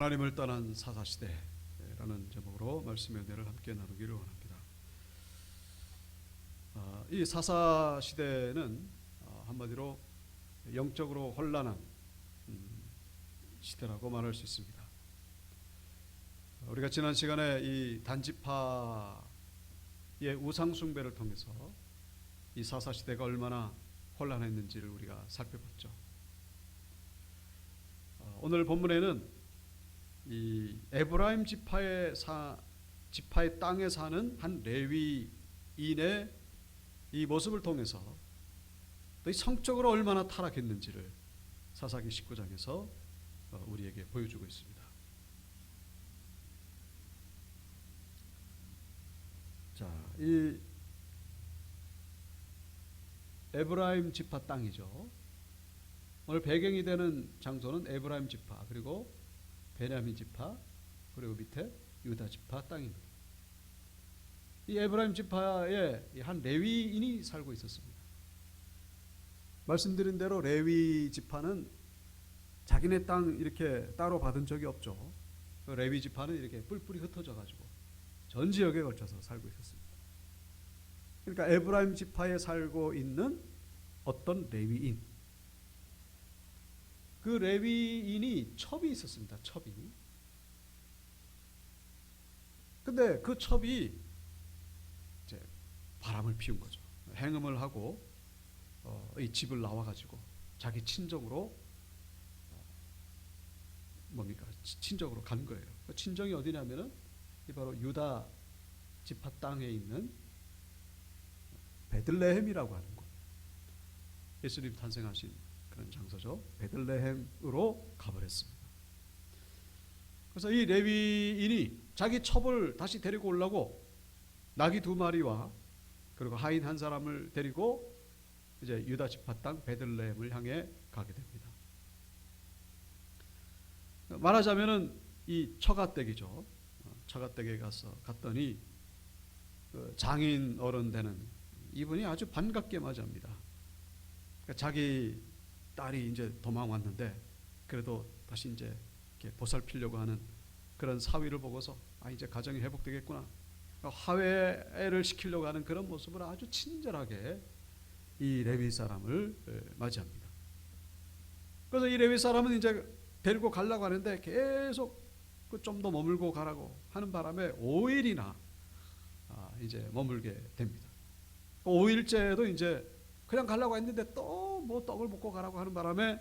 하나님을 떠난 사사시대라는 제목으로 말씀의 은혜를 함께 나누기를 원합니다. 이 사사시대는 한마디로 영적으로 혼란한 시대라고 말할 수 있습니다. 우리가 지난 시간에 이 단지파의 우상숭배를 통해서 이 사사시대가 얼마나 혼란했는지를 우리가 살펴봤죠. 오늘 본문에는 이 에브라임 지파의 땅에 사는 한 레위인의 이 모습을 통해서 또 이 성적으로 얼마나 타락했는지를 사사기 19장에서 우리에게 보여주고 있습니다. 자, 이 에브라임 지파 땅이죠. 오늘 배경이 되는 장소는 에브라임 지파, 그리고 베냐민 지파, 그리고 밑에 유다 지파 땅입니다. 이 에브라임 지파에 한 레위인이 살고 있었습니다. 말씀드린 대로 레위 지파는 자기네 땅 이렇게 따로 받은 적이 없죠. 레위 지파는 이렇게 뿔뿔이 흩어져 가지고 전 지역에 걸쳐서 살고 있었습니다. 그러니까 에브라임 지파에 살고 있는 어떤 레위인, 그 레위인이 첩이 있었습니다. 첩이. 근데 그 첩이 이제 바람을 피운 거죠. 행음을 하고 이 집을 나와가지고 자기 친정으로 친정으로 간 거예요. 그 친정이 어디냐면은 이 바로 유다 지파 땅에 있는 베들레헴이라고 하는 곳. 예수님 탄생하신 그런 장소죠. 베들레헴으로 가버렸습니다. 그래서 이 레위인이 자기 첩을 다시 데리고 오려고 나귀 2마리와 그리고 하인 한 사람을 데리고 이제 유다 지파 땅 베들레헴을 향해 가게 됩니다. 말하자면은 이 처가댁이죠. 처가댁에 갔더니 장인 어른 되는 이분이 아주 반갑게 맞이합니다. 그러니까 자기 딸이 이제 도망 왔는데 그래도 다시 이제 이렇게 보살피려고 하는 그런 사위를 보고서 이제 가정이 회복되겠구나, 화해를 시키려고 하는 그런 모습을 아주 친절하게 이 레위 사람을 맞이합니다. 그래서 이 레위 사람은 이제 데리고 가려고 하는데 계속 좀 더 머물고 가라고 하는 바람에 5일이나 이제 머물게 됩니다. 5일째도 이제 그냥 가려고 했는데 또 뭐 떡을 먹고 가라고 하는 바람에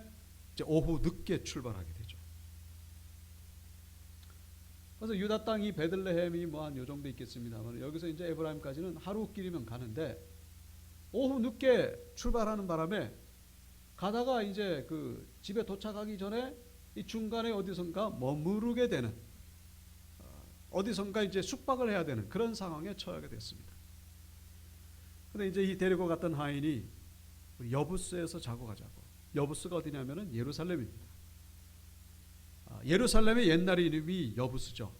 이제 오후 늦게 출발하게 되죠. 그래서 유다 땅이 베들레헴이 뭐 한 요 정도 있겠습니다만 여기서 이제 에브라임까지는 하루길이면 가는데 오후 늦게 출발하는 바람에 가다가 이제 그 집에 도착하기 전에 이 중간에 어디선가 머무르게 되는, 어디선가 이제 숙박을 해야 되는 그런 상황에 처하게 됐습니다. 근데 이제 이 데리고 갔던 하인이 우리 여부스에서 자고 가자고. 여부스가 어디냐면은 예루살렘입니다. 예루살렘의 옛날 이름이 여부스죠.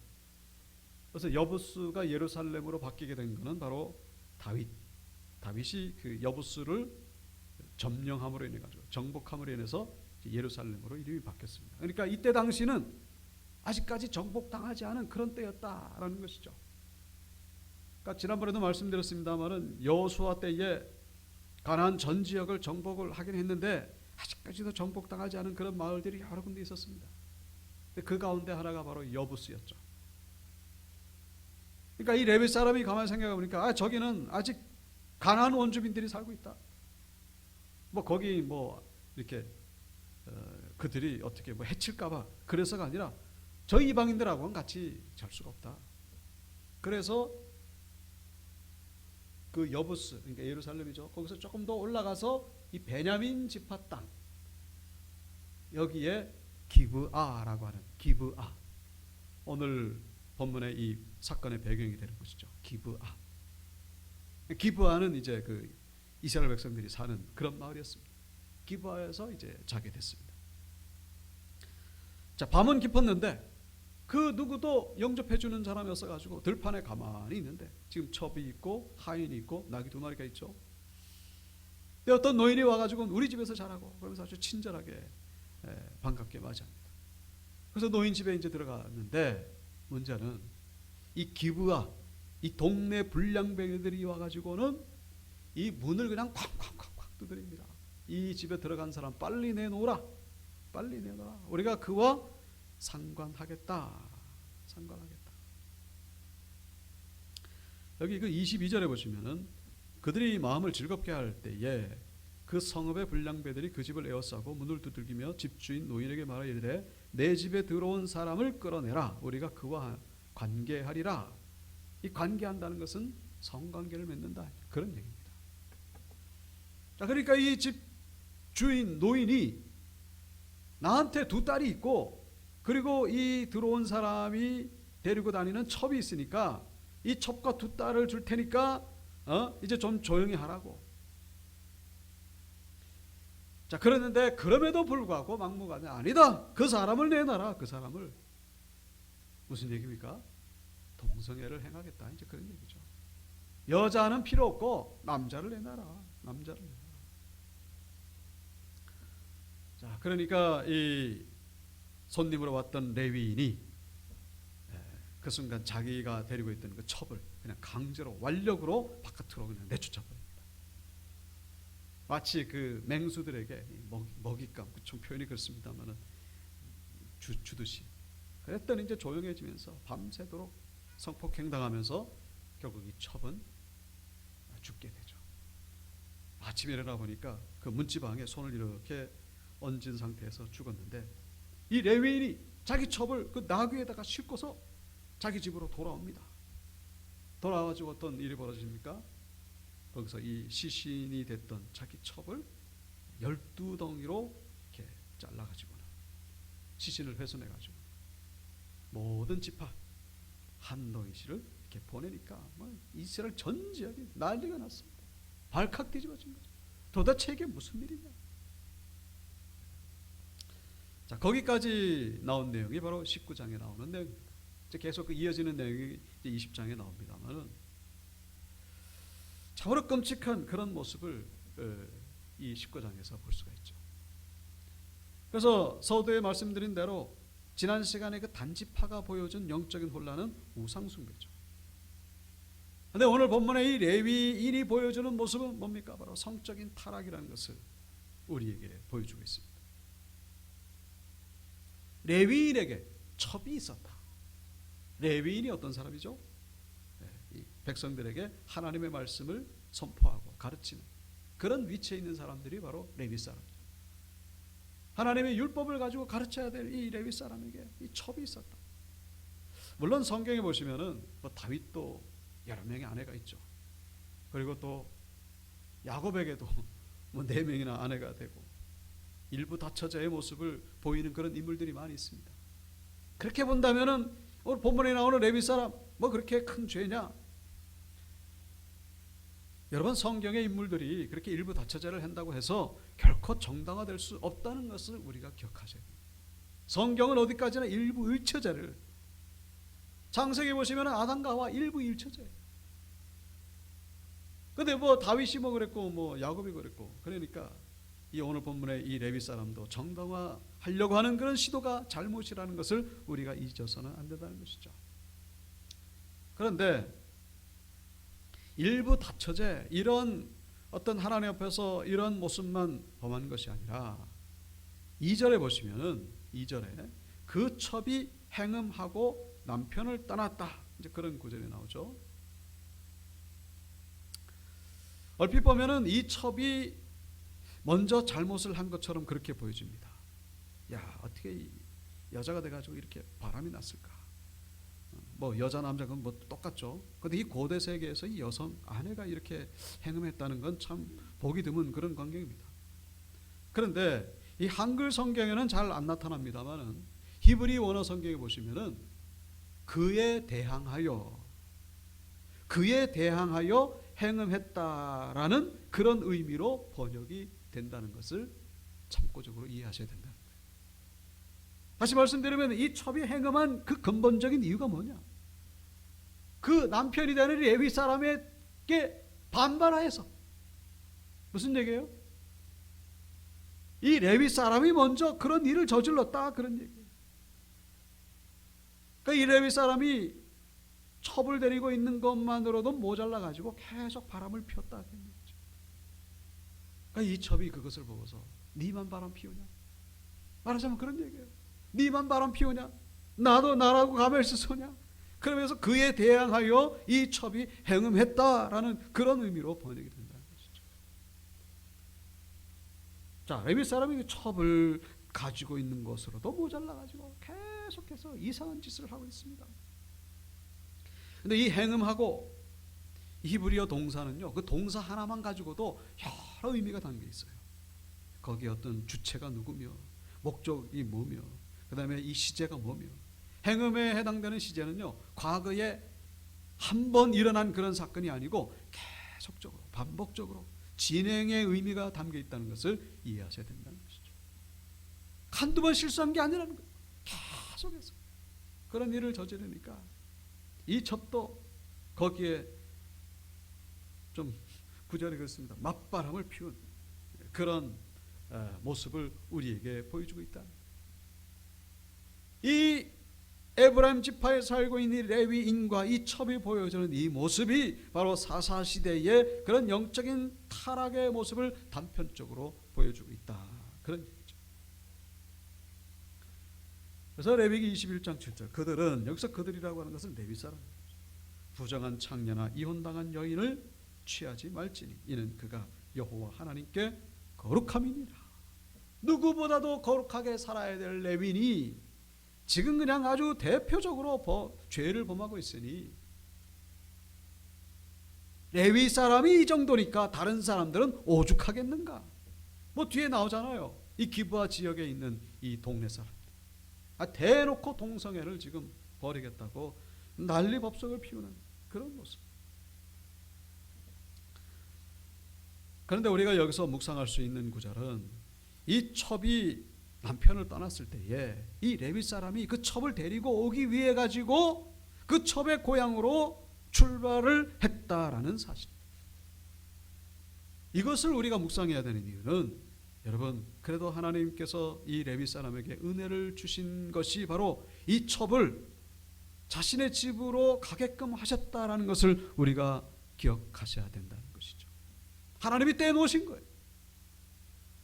그래서 여부스가 예루살렘으로 바뀌게 된 것은 바로 다윗이 그 여부스를 점령함으로 인해 가지고 정복함으로 인해서 예루살렘으로 이름이 바뀌었습니다. 그러니까 이때 당시는 아직까지 정복당하지 않은 그런 때였다라는 것이죠. 그러니까 지난번에도 말씀드렸습니다만은 여호수아 때에 가나안 전 지역을 정복을 하긴 했는데 아직까지도 정복당하지 않은 그런 마을들이 여러 군데 있었습니다. 그 가운데 하나가 바로 여부스였죠. 그러니까 이 레위 사람이 가만히 생각해 보니까 저기는 아직 가나안 원주민들이 살고 있다. 뭐 거기 뭐 이렇게 그들이 어떻게 뭐 해칠까봐 그래서가 아니라 저희 이방인들하고는 같이 잘 수가 없다. 그래서 그 여부스, 그러니까 예루살렘이죠. 거기서 조금 더 올라가서 이 베냐민 지파 땅, 여기에 기브아라고 하는 기브아, 오늘 본문의 이 사건의 배경이 되는 것이죠. 기브아는 이제 그 이스라엘 백성들이 사는 그런 마을이었습니다. 기브아에서 이제 자게 됐습니다. 자, 밤은 깊었는데 그 누구도 영접해주는 사람이 없어가지고 들판에 가만히 있는데 지금 첩이 있고 하인이 있고 나귀 2마리가 있죠. 근데 어떤 노인이 와가지고 우리 집에서 자라고 그러면서 아주 친절하게 반갑게 맞이합니다. 그래서 노인 집에 이제 들어갔는데 문제는 이 기부와 이 동네 불량배들이 와가지고는 이 문을 그냥 쾅쾅쾅쾅 두드립니다. 이 집에 들어간 사람 빨리 내놓으라. 빨리 내놔라. 우리가 그와 상관하겠다. 상관하겠다. 여기 그 22절에 보시면은 그들이 마음을 즐겁게 할 때에 그 성읍의 불량배들이 그 집을 에워싸고 문을 두들기며 집주인 노인에게 말하이르되 내 집에 들어온 사람을 끌어내라. 우리가 그와 관계하리라. 이 관계한다는 것은 성관계를 맺는다. 그런 얘기입니다. 자, 그러니까 이 집 주인 노인이 나한테 두 딸이 있고 그리고 이 들어온 사람이 데리고 다니는 첩이 있으니까 이 첩과 두 딸을 줄 테니까 이제 좀 조용히 하라고. 자, 그랬는데 그럼에도 불구하고 막무가내 아니다. 그 사람을 내놔라. 그 사람을. 무슨 얘기입니까? 동성애를 행하겠다. 이제 그런 얘기죠. 여자는 필요 없고 남자를 내놔라. 남자를 내놔라. 자, 그러니까 이 손님으로 왔던 레위인이 그 순간 자기가 데리고 있던 그 첩을 그냥 강제로 완력으로 바깥으로 그냥 내쫓아 버립니다. 마치 그 맹수들에게 먹잇감, 좀 표현이 그렇습니다만은 주듯이. 그랬더니 이제 조용해지면서 밤새도록 성폭행당하면서 결국 이 첩은 죽게 되죠. 아침에 일어나 보니까 그 문지방에 손을 이렇게 얹은 상태에서 죽었는데 이 레위인이 자기 첩을 그 나귀에다가 싣고서 자기 집으로 돌아옵니다. 돌아와가지고 어떤 일이 벌어집니까? 거기서 이 시신이 됐던 자기 첩을 12덩이로 이렇게 잘라가지고는 시신을 훼손해가지고 모든 지파 한 덩이씩을 이렇게 보내니까 이스라엘 전 지역이 난리가 났습니다. 발칵 뒤집어진 거죠. 도대체 이게 무슨 일이냐? 자, 거기까지 나온 내용이 바로 19장에 나오는 내용입니다. 이제 계속 그 이어지는 내용이 이제 20장에 나옵니다만은 참으로 끔찍한 그런 모습을 이 19장에서 볼 수가 있죠. 그래서 서두에 말씀드린 대로 지난 시간에 그 단지파가 보여준 영적인 혼란은 우상숭배죠. 그런데 오늘 본문의 이 레위인이 보여주는 모습은 뭡니까? 바로 성적인 타락이라는 것을 우리에게 보여주고 있습니다. 레위인에게 첩이 있었다. 레위인이 어떤 사람이죠? 이 백성들에게 하나님의 말씀을 선포하고 가르치는 그런 위치에 있는 사람들이 바로 레위 사람이죠. 하나님의 율법을 가지고 가르쳐야 될 이 레위 사람에게 이 첩이 있었다. 물론 성경에 보시면은 뭐 다윗도 여러 명의 아내가 있죠. 그리고 또 야곱에게도 뭐 4명이나 아내가 되고 일부 다처자의 모습을 보이는 그런 인물들이 많이 있습니다. 그렇게 본다면은 오늘 본문에 나오는 레위 사람 뭐 그렇게 큰 죄냐? 여러분, 성경의 인물들이 그렇게 일부 다처자를 한다고 해서 결코 정당화될 수 없다는 것을 우리가 기억하셔야 됩니다. 성경은 어디까지나 일부 일처자를, 창세기 보시면 아담과 하와 일부 일처자예요. 근데 뭐 다윗이 뭐 그랬고 뭐 야곱이 그랬고, 그러니까 이 오늘 본문의 이 레위 사람도 정당화하려고 하는 그런 시도가 잘못이라는 것을 우리가 잊어서는 안 된다는 것이죠. 그런데 일부 다처제, 이런 어떤 하나님 앞에서 이런 모습만 범한 것이 아니라 2절에 보시면은 2절에 그 첩이 행음하고 남편을 떠났다, 이제 그런 구절이 나오죠. 얼핏 보면은 이 첩이 먼저 잘못을 한 것처럼 그렇게 보여집니다. 야, 어떻게 여자가 돼가지고 이렇게 바람이 났을까? 뭐 여자 남자가 뭐 똑같죠. 그런데 이 고대 세계에서 이 여성 아내가 이렇게 행음했다는 건 참 보기 드문 그런 광경입니다. 그런데 이 한글 성경에는 잘 안 나타납니다만은 히브리 원어 성경에 보시면은 그에 대항하여 행음했다라는 그런 의미로 번역이 된다는 것을 참고적으로 이해하셔야 된다는 거예요. 다시 말씀드리면 이 첩이 행음한 그 근본적인 이유가 뭐냐? 그 남편이 되는 레위 사람에게 반발하여서. 무슨 얘기예요? 이 레위 사람이 먼저 그런 일을 저질렀다, 그런 얘기예요. 이 레위 사람이 첩을 데리고 있는 것만으로도 모자라 가지고 계속 바람을 피웠다. 이 첩이 그것을 보고서 니만 바람 피우냐? 말하자면 그런 얘기예요. 니만 바람 피우냐? 나도 나라고 가만히 있으냐? 그러면서 그에 대항하여 이 첩이 행음했다라는 그런 의미로 번역이 된다는 것이죠. 자, 레위 사람이 첩을 가지고 있는 것으로도 모자라 가지고 계속해서 이상한 짓을 하고 있습니다. 근데 이 행음하고 히브리어 동사는요, 그 동사 하나만 가지고도 여러 의미가 담겨 있어요. 거기에 어떤 주체가 누구며, 목적이 뭐며, 그 다음에 이 시제가 뭐며. 행음에 해당되는 시제는요, 과거에 한 번 일어난 그런 사건이 아니고 계속적으로 반복적으로 진행의 의미가 담겨 있다는 것을 이해하셔야 된다는 것이죠. 한두 번 실수한 게 아니라는 거예요. 계속해서 그런 일을 저지르니까 이 첩도 거기에 좀 구절이 그렇습니다. 맞바람을 피운 그런 모습을 우리에게 보여주고 있다. 이 에브라임 지파에 살고 있는 레위인과 이 첩이 보여주는 이 모습이 바로 사사시대의 그런 영적인 타락의 모습을 단편적으로 보여주고 있다. 그런 얘기죠. 그래서 레위기 21장 7절 그들은, 여기서 그들이라고 하는 것은 레위 사람입니다. 부정한 창녀나 이혼당한 여인을 취하지 말지니 이는 그가 여호와 하나님께 거룩함이니라. 누구보다도 거룩하게 살아야 될 레위인이 지금 그냥 아주 대표적으로 죄를 범하고 있으니, 레위 사람이 이 정도니까 다른 사람들은 오죽하겠는가. 뭐 뒤에 나오잖아요. 이 기브아 지역에 있는 이 동네 사람들, 대놓고 동성애를 지금 벌이겠다고 난리법석을 피우는 그런 모습. 그런데 우리가 여기서 묵상할 수 있는 구절은, 이 첩이 남편을 떠났을 때에 이 레위 사람이 그 첩을 데리고 오기 위해 가지고 그 첩의 고향으로 출발을 했다라는 사실. 이것을 우리가 묵상해야 되는 이유는, 여러분, 그래도 하나님께서 이 레위 사람에게 은혜를 주신 것이 바로 이 첩을 자신의 집으로 가게끔 하셨다라는 것을 우리가 기억하셔야 된다는 것이죠. 하나님이 떼놓으신 거예요.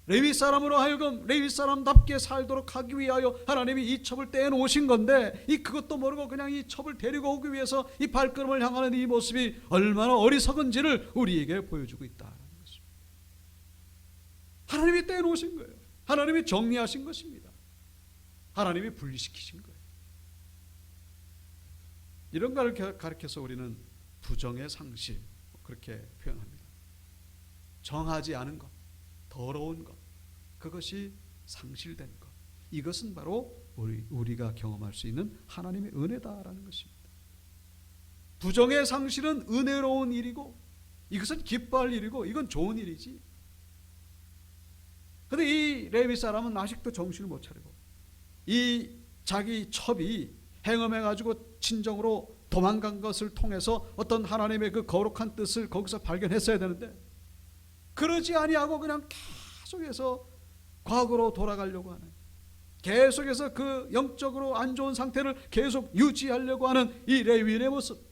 레위 사람으로 하여금 레위 사람답게 살도록 하기 위하여 하나님이 이 첩을 떼놓으신 건데, 그것도 모르고 그냥 이 첩을 데리고 오기 위해서 이 발걸음을 향하는 이 모습이 얼마나 어리석은지를 우리에게 보여주고 있다는 것입니다. 하나님이 떼놓으신 거예요. 하나님이 정리하신 것입니다. 하나님이 분리시키신 거예요. 이런 걸 가르쳐서 우리는 부정의 상실, 그렇게 표현합니다. 정하지 않은 것, 더러운 것, 그것이 상실된 것, 이것은 바로 우리가 경험할 수 있는 하나님의 은혜다라는 것입니다. 부정의 상실은 은혜로운 일이고, 이것은 기뻐할 일이고, 이건 좋은 일이지. 그런데 이 레위 사람은 아직도 정신을 못 차리고, 이 자기 첩이 행음해가지고 친정으로 도망간 것을 통해서 어떤 하나님의 그 거룩한 뜻을 거기서 발견했어야 되는데, 그러지 아니하고 그냥 계속해서 과거로 돌아가려고 하는, 계속해서 그 영적으로 안 좋은 상태를 계속 유지하려고 하는 이 레위인의 모습,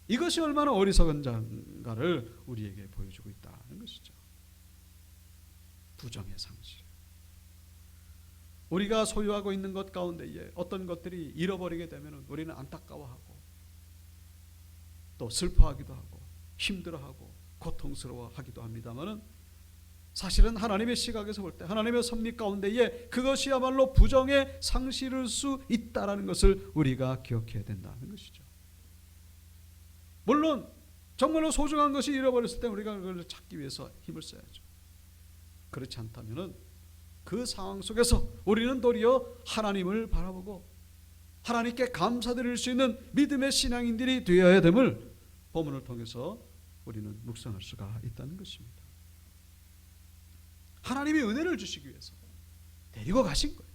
이것이 얼마나 어리석은 자인가를 우리에게 보여주고 있다는 것이죠. 부정의 상실. 우리가 소유하고 있는 것 가운데에 어떤 것들이 잃어버리게 되면 우리는 안타까워하고 또 슬퍼하기도 하고 힘들어하고 고통스러워하기도 합니다만은, 사실은 하나님의 시각에서 볼 때, 하나님의 섭리 가운데에 그것이야말로 부정의 상실일 수 있다라는 것을 우리가 기억해야 된다는 것이죠. 물론 정말로 소중한 것이 잃어버렸을 때 우리가 그걸 찾기 위해서 힘을 써야죠. 그렇지 않다면은 그 상황 속에서 우리는 도리어 하나님을 바라보고 하나님께 감사드릴 수 있는 믿음의 신앙인들이 되어야 됨을 본문을 통해서 우리는 묵상할 수가 있다는 것입니다. 하나님이 은혜를 주시기 위해서 데리고 가신 거예요.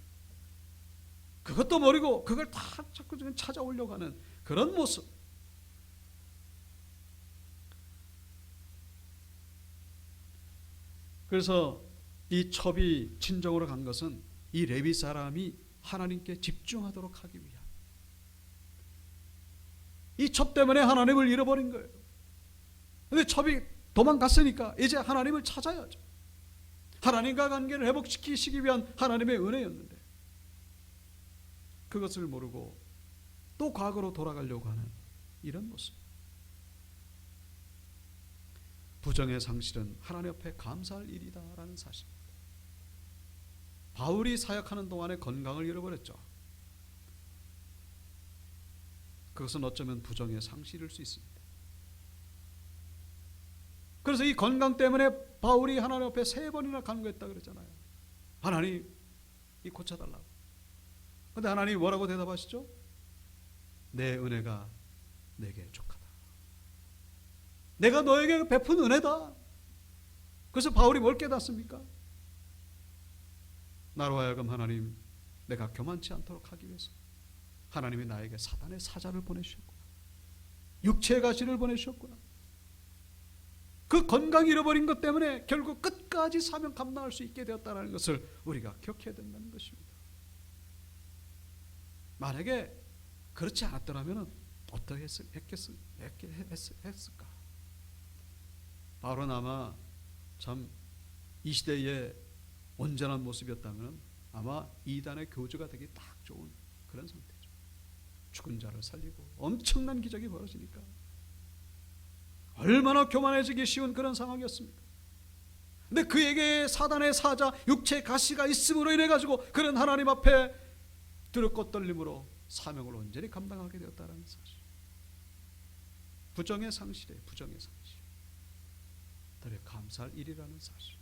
그것도 모르고 그걸 다 자꾸 찾아오려고 하는 그런 모습. 그래서 이 첩이 친정으로 간 것은 이 레위 사람이 하나님께 집중하도록 하기 위한, 이 첩 때문에 하나님을 잃어버린 거예요. 근데 첩이 도망갔으니까 이제 하나님을 찾아야죠. 하나님과 관계를 회복시키시기 위한 하나님의 은혜였는데 그것을 모르고 또 과거로 돌아가려고 하는 이런 모습. 부정의 상실은 하나님 앞에 감사할 일이다라는 사실입니다. 바울이 사역하는 동안에 건강을 잃어버렸죠. 그것은 어쩌면 부정의 상실일 수 있습니다. 그래서 이 건강 때문에 바울이 하나님 앞에 3번이나 간구했다 그랬잖아요. 하나님, 이 고쳐달라고. 근데 하나님이 뭐라고 대답하시죠? 내 은혜가 내게 족하다. 내가 너에게 베푼 은혜다. 그래서 바울이 뭘 깨닫습니까? 나로 하여금 하나님, 내가 교만치 않도록 하기 위해서 하나님이 나에게 사단의 사자를 보내주셨구나. 육체의 가시를 보내주셨구나. 그 건강 잃어버린 것 때문에 결국 끝까지 사명 감당할 수 있게 되었다는 것을 우리가 기억해야 된다는 것입니다. 만약에 그렇지 않았더라면 어떻게 했을까? 바울은 아마 참 이 시대의 온전한 모습이었다면 아마 이단의 교주가 되기 딱 좋은 그런 상태죠. 죽은 자를 살리고 엄청난 기적이 벌어지니까 얼마나 교만해지기 쉬운 그런 상황이었습니까? 근데 그에게 사단의 사자 육체의 가시가 있음으로 인해 가지고 그런 하나님 앞에 두렵고 떨림으로 사명을 온전히 감당하게 되었다는 사실. 부정의 상실에 부정의 상실. 되려 감사할 일이라는 사실.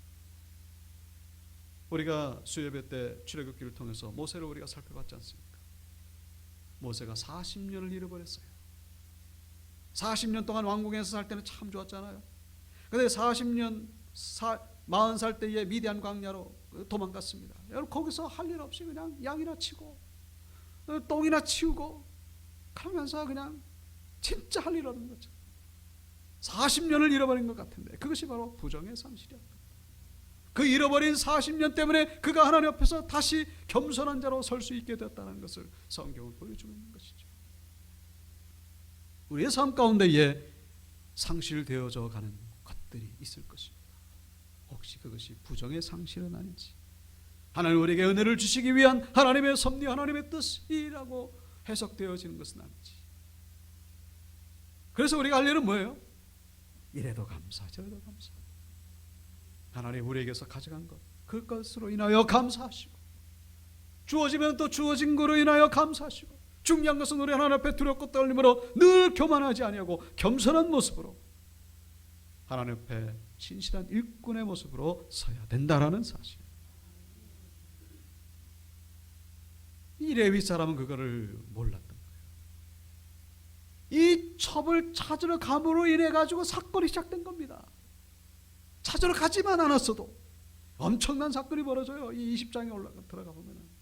우리가 수예배 때 출애굽기를 통해서 모세를 우리가 살펴봤지 않습니까? 모세가 40년을 잃어버렸어요. 40년 동안 왕궁에서 살 때는 참 좋았잖아요. 그런데 40살 때에 미디안 광야로 도망갔습니다. 여러분 거기서 할 일 없이 그냥 양이나 치고 똥이나 치우고 그러면서 그냥 진짜 할 일 없는 거죠. 40년을 잃어버린 것 같은데 그것이 바로 부정의 상실이었다. 그 잃어버린 40년 때문에 그가 하나님 앞에서 다시 겸손한 자로 설 수 있게 되었다는 것을 성경은 보여주고 있는 것이죠. 우리의 삶 가운데에 상실되어져 가는 것들이 있을 것입니다. 혹시 그것이 부정의 상실은 아닌지, 하나님 우리에게 은혜를 주시기 위한 하나님의 섭리, 하나님의 뜻이라고 해석되어지는 것은 아닌지. 그래서 우리가 할 일은 뭐예요? 이래도 감사, 저래도 감사. 하나님 우리에게서 가져간 것, 그것으로 인하여 감사하시고, 주어지면 또 주어진 것으로 인하여 감사하시고, 중요한 것은 우리 하나님 앞에 두렵고 떨림으로 늘 교만하지 아니하고 겸손한 모습으로 하나님 앞에 진실한 일꾼의 모습으로 서야 된다라는 사실. 이 레위 사람은 그거를 몰랐던 거예요. 이 첩을 찾으러 감으로 인해 가지고 사건이 시작된 겁니다. 찾으러 가지만 않았어도 엄청난 사건이 벌어져요. 이 20장에 들어가 보면은.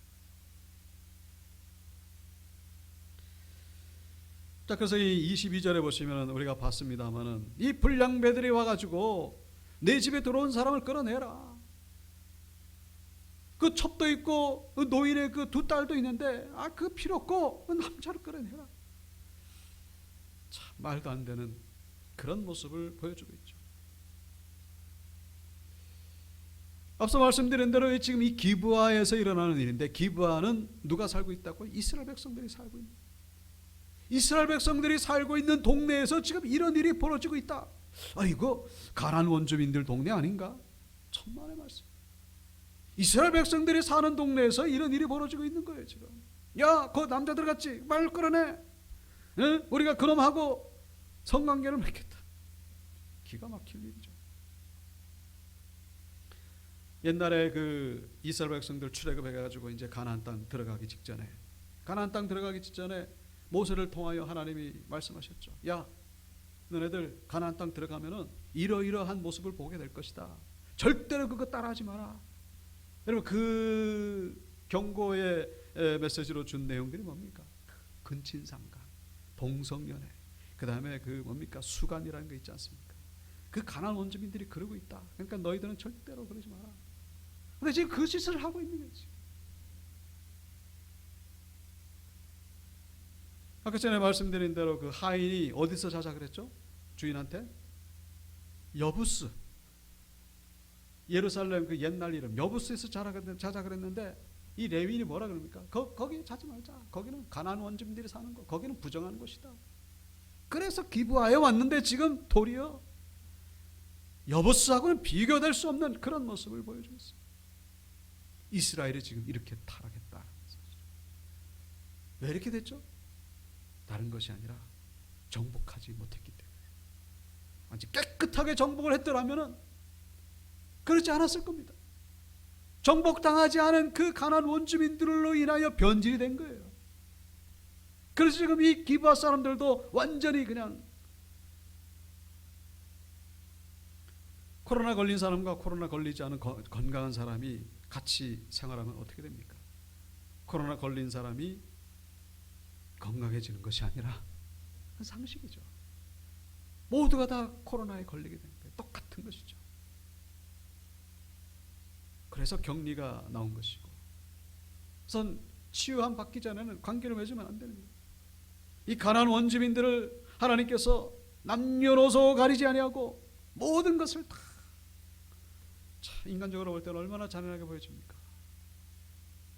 자, 그래서 이 22절에 보시면 우리가 봤습니다만은 이 불량배들이 와가지고 내 집에 들어온 사람을 끌어내라. 그 첩도 있고 그 노인의 그 2딸도 있는데 그 필요 없고 그 남자를 끌어내라. 참 말도 안 되는 그런 모습을 보여주고 있죠. 앞서 말씀드린 대로 지금 이 기브아에서 일어나는 일인데, 기브아는 누가 살고 있다고? 이스라엘 백성들이 살고 있는, 이스라엘 백성들이 살고 있는 동네에서 지금 이런 일이 벌어지고 있다. 이거 가나안 원주민들 동네 아닌가? 천만의 말씀. 이스라엘 백성들이 사는 동네에서 이런 일이 벌어지고 있는 거예요 지금. 야, 그 남자들 같이 말 끌어내. 응? 우리가 그놈하고 성관계를 맺겠다. 기가 막힐 일이죠. 옛날에 그 이스라엘 백성들 출애굽해가지고 이제 가나안 땅 들어가기 직전에, 가나안 땅 들어가기 직전에 모세를 통하여 하나님이 말씀하셨죠. 야, 너네들 가나안 땅 들어가면은 이러이러한 모습을 보게 될 것이다. 절대로 그거 따라하지 마라. 여러분 그 경고의 메시지로 준 내용들이 뭡니까? 근친상간, 동성연애, 그 다음에 그 뭡니까? 수간이라는 거 있지 않습니까? 그 가나안 원주민들이 그러고 있다. 그러니까 너희들은 절대로 그러지 마라. 근데 지금 그 짓을 하고 있는 거지. 아까 전에 말씀드린 대로 그 하인이 어디서 자자 그랬죠? 주인한테 여부스, 예루살렘 그 옛날 이름 여부스에서 자자 그랬는데 이 레위인이 뭐라 그럽니까? 거기 자지 말자. 거기는 가나안 원주민들이 사는 거. 거기는 부정한 곳이다. 그래서 기브아에 왔는데 지금 도리어 여부스하고는 비교될 수 없는 그런 모습을 보여주고 있어요. 이스라엘이 지금 이렇게 타락했다는 사실. 왜 이렇게 됐죠? 다른 것이 아니라 정복하지 못했기 때문에. 아주 깨끗하게 정복을 했더라면은 그렇지 않았을 겁니다. 정복당하지 않은 그 가나안 원주민들로 인하여 변질이 된 거예요. 그래서 지금 이 기브아 사람들도 완전히 그냥 코로나 걸린 사람과 코로나 걸리지 않은 건강한 사람이 같이 생활하면 어떻게 됩니까? 코로나 걸린 사람이 건강해지는 것이 아니라 상식이죠. 모두가 다 코로나에 걸리게 되는 거예요. 똑같은 것이죠. 그래서 격리가 나온 것이고, 우선 치유함 받기 전에는 관계를 맺으면 안 되는 거예요. 이 가나안 원주민들을 하나님께서 남녀노소 가리지 아니하고 모든 것을 다, 인간적으로 볼 때는 얼마나 잔인하게 보여집니까?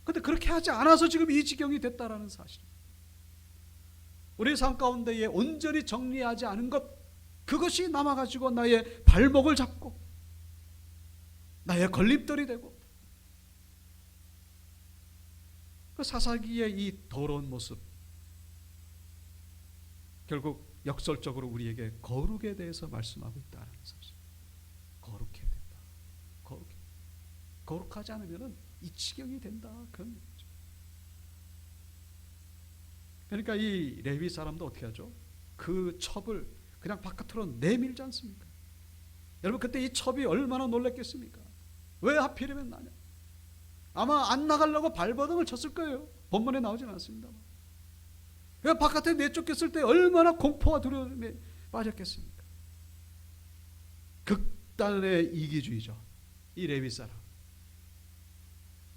그런데 그렇게 하지 않아서 지금 이 지경이 됐다라는 사실. 우리 삶 가운데에 온전히 정리하지 않은 것, 그것이 남아가지고 나의 발목을 잡고 나의 걸림돌이 되고, 그 사사기의 이 더러운 모습, 결국 역설적으로 우리에게 거룩에 대해서 말씀하고 있다는 사실. 거룩해야 된다. 거룩하지 않으면 이 지경이 된다. 그런 얘기죠. 그러니까 이 레위 사람도 어떻게 하죠? 그 첩을 그냥 바깥으로 내밀지 않습니까? 여러분, 그때 이 첩이 얼마나 놀랐겠습니까? 왜 하필이면 나냐? 아마 안 나가려고 발버둥을 쳤을 거예요. 본문에 나오지는 않습니다만. 왜 바깥에 내쫓겼을 때 얼마나 공포와 두려움에 빠졌겠습니까? 극단의 이기주의죠. 이 레위 사람.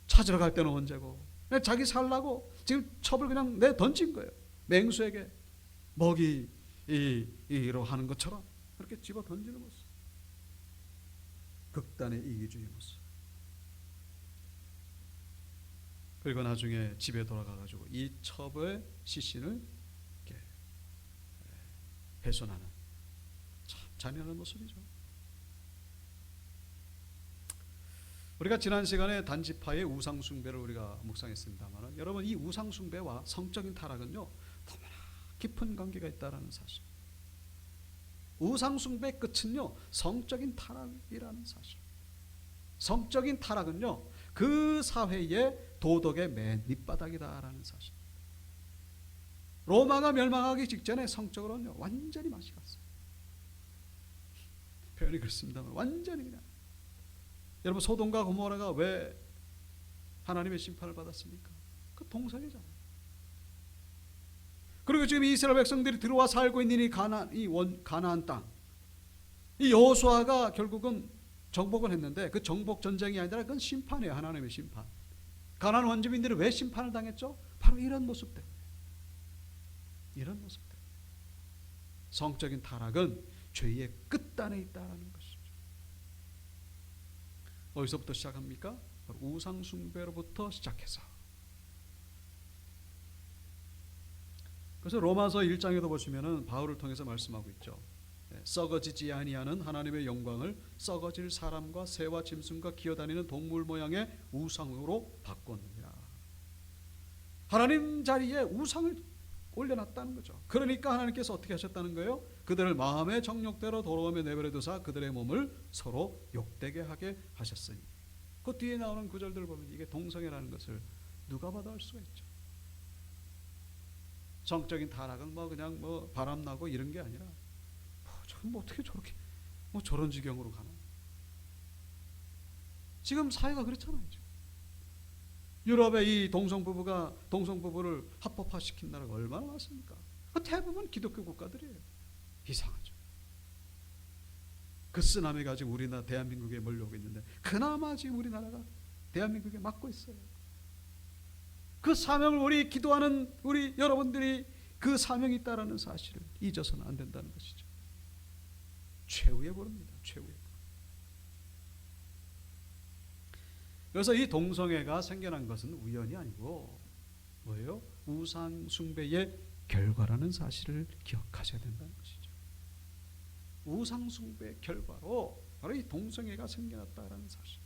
찾으러 갈 때는 언제고, 자기 살라고 지금 첩을 그냥 내 던진 거예요. 맹수에게 먹이로 하는 것처럼 그렇게 집어 던지는 모습. 극단의 이기주의 모습. 그리고 나중에 집에 돌아가가지고 이 첩의 시신을 이렇게 훼손하는 참 잔인한 모습이죠. 우리가 지난 시간에 단지파의 우상숭배를 우리가 묵상했습니다만, 여러분, 이 우상숭배와 성적인 타락은요 너무나 깊은 관계가 있다는 사실. 우상숭배의 끝은요 성적인 타락이라는 사실. 성적인 타락은요 그 사회의 도덕의 맨 밑바닥이다라는 사실. 로마가 멸망하기 직전에 성적으로는요 완전히 맛이 갔어요. 표현이 그렇습니다만 완전히 그냥. 여러분, 소돔과 고모라가 왜 하나님의 심판을 받았습니까? 그 동성애잖아요. 그리고 지금 이스라엘 백성들이 들어와 살고 있는 이 가나안 땅, 이 여호수아가 결국은 정복을 했는데 그 정복 전쟁이 아니라 그건 심판이에요. 하나님의 심판. 가나안 원주민들이 왜 심판을 당했죠? 바로 이런 모습 때문에. 이런 모습 때문에. 성적인 타락은 죄의 끝단에 있다는 것이죠. 어디서부터 시작합니까? 바로 우상숭배로부터 시작해서. 그래서 로마서 1장에도 보시면은 바울을 통해서 말씀하고 있죠. 썩어지지 아니하는 하나님의 영광을 썩어질 사람과 새와 짐승과 기어다니는 동물 모양의 우상으로 바꿨느니라. 하나님 자리에 우상을 올려놨다는 거죠. 그러니까 하나님께서 어떻게 하셨다는 거예요? 그들을 마음의 정욕대로 돌아오며 내버려 두사 그들의 몸을 서로 욕되게 하게 하셨으니. 그 뒤에 나오는 구절들을 보면 이게 동성애라는 것을 누가 봐도 알 수가 있죠. 성적인 타락은 그냥 바람나고 이런 게 아니라 어떻게 저렇게 저런 지경으로 가나. 지금 사회가 그렇잖아요. 지금. 유럽의 이 동성부부를 합법화시킨 나라가 얼마나 많습니까? 대부분 기독교 국가들이에요. 이상하죠. 그 쓰나미가 지금 우리나라 대한민국에 몰려오고 있는데 그나마 지금 우리나라가 대한민국에 맡고 있어요. 그 사명을 우리 기도하는 우리 여러분들이 그 사명이 있다라는 사실을 잊어서는 안 된다는 것이죠. 최후의 보루입니다. 최후의 보루. 그래서 이 동성애가 생겨난 것은 우연이 아니고 뭐예요? 우상 숭배의 결과라는 사실을 기억하셔야 된다는 것이죠. 우상 숭배의 결과로 바로 이 동성애가 생겨났다라는 사실.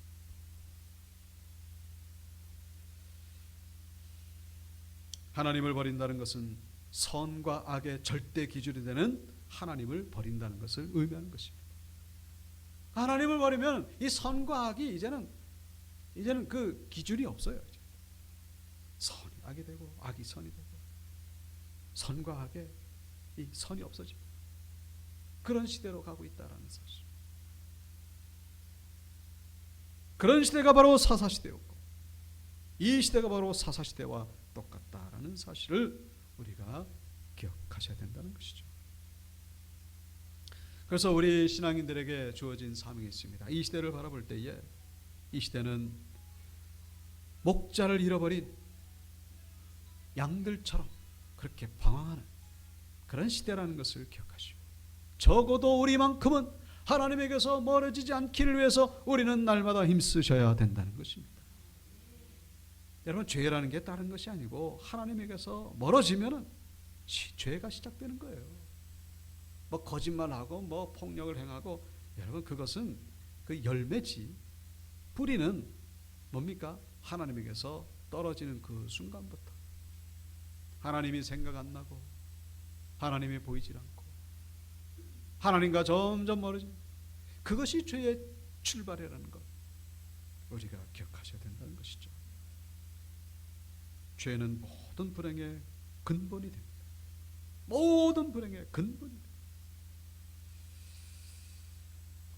하나님을 버린다는 것은 선과 악의 절대 기준이 되는 하나님을 버린다는 것을 의미하는 것입니다. 하나님을 버리면 이 선과 악이 이제는 그 기준이 없어요. 선이 악이 되고 악이 선이 되고 선과 악의 이 선이 없어지고 그런 시대로 가고 있다라는 사실. 그런 시대가 바로 사사시대였고 이 시대가 바로 사사시대와 똑같다라는 사실을 우리가 기억하셔야 된다는 것이죠. 그래서 우리 신앙인들에게 주어진 사명이 있습니다. 이 시대를 바라볼 때에 이 시대는 목자를 잃어버린 양들처럼 그렇게 방황하는 그런 시대라는 것을 기억하시고 적어도 우리만큼은 하나님에게서 멀어지지 않기를 위해서 우리는 날마다 힘쓰셔야 된다는 것입니다. 여러분, 죄라는 게 다른 것이 아니고 하나님에게서 멀어지면은 죄가 시작되는 거예요. 뭐 거짓말하고 뭐 폭력을 행하고 여러분 그것은 그 열매지. 뿌리는 뭡니까? 하나님에게서 떨어지는 그 순간부터 하나님이 생각 안 나고 하나님이 보이질 않고 하나님과 점점 멀어지는 그것이 죄의 출발이라는 것 우리가 기억하셔야 된다는 것이죠. 죄는 모든 불행의 근본이 됩니다. 모든 불행의 근본이 됩니다.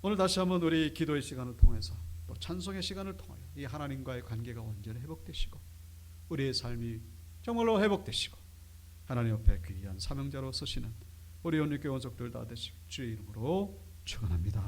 오늘 다시 한번 우리 기도의 시간을 통해서 또 찬송의 시간을 통하여 이 하나님과의 관계가 온전히 회복되시고 우리의 삶이 정말로 회복되시고 하나님 옆에 귀한 사명자로 서시는 우리 온유교회 원족들 다 되시길 주의 이름으로 축원합니다.